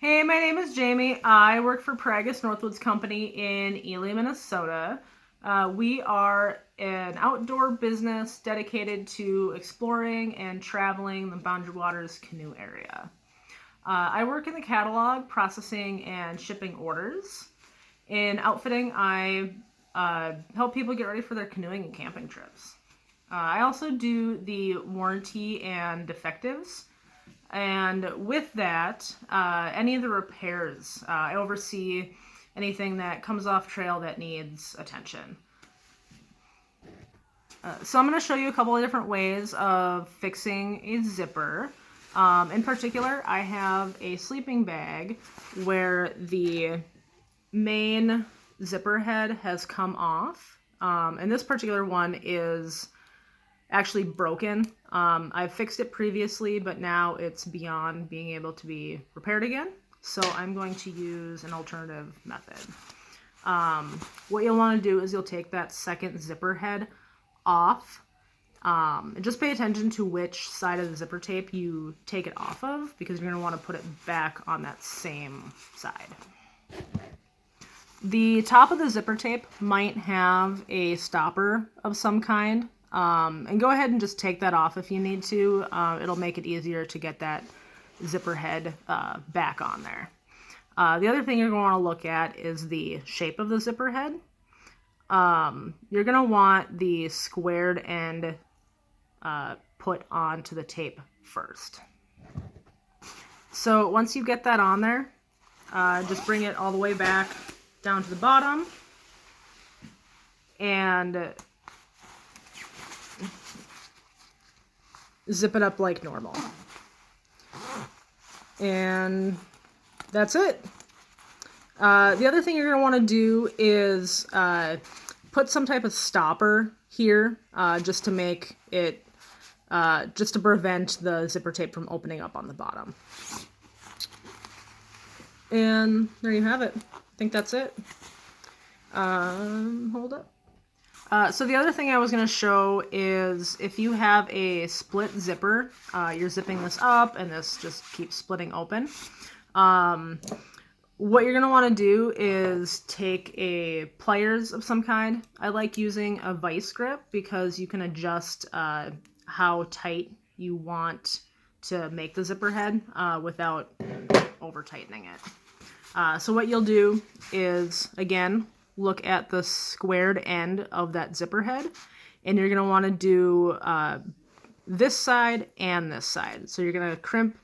Hey, my name is Jamie. I work for Pragus Northwoods Company in Ely, Minnesota. We are an outdoor business dedicated to exploring and traveling the Boundary Waters canoe area. I work in the catalog, processing and shipping orders. In outfitting, I help people get ready for their canoeing and camping trips. I also do the warranty and defectives. And with that, any of the repairs, I oversee anything that comes off trail that needs attention. So I'm going to show you a couple of different ways of fixing a zipper. In particular, I have a sleeping bag where the main zipper head has come off. And this particular one is actually broken. I've fixed it previously, but now it's beyond being able to be repaired again. So I'm going to use an alternative method. What you'll want to do is you'll take that second zipper head off. And just pay attention to which side of the zipper tape you take it off of, because you're going to want to put it back on that same side. The top of the zipper tape might have a stopper of some kind. And go ahead and just take that off if you need to. It'll make it easier to get that zipper head back on there. The other thing you're going to want to look at is the shape of the zipper head. You're going to want the squared end put onto the tape first. So once you get that on there, just bring it all the way back down to the bottom and zip it up like normal. And that's it. The other thing you're going to want to do is put some type of stopper here just to make it, just to prevent the zipper tape from opening up on the bottom. And there you have it. I think that's it. Hold up. So the other thing I was going to show is if you have a split zipper, you're zipping this up and this just keeps splitting open. What you're going to want to do is take a pliers of some kind. I like using a vice grip because you can adjust how tight you want to make the zipper head without over tightening it. So what you'll do is, again, look at the squared end of that zipper head, and you're going to want to do this side and this side. So you're going to crimp,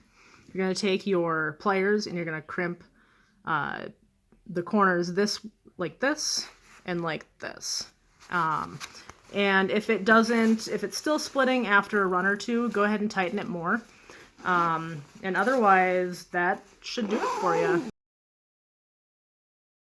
you're going to take your pliers and you're going to crimp the corners like this and like this. And if it's still splitting after a run or two, go ahead and tighten it more. And otherwise, that should do it for you.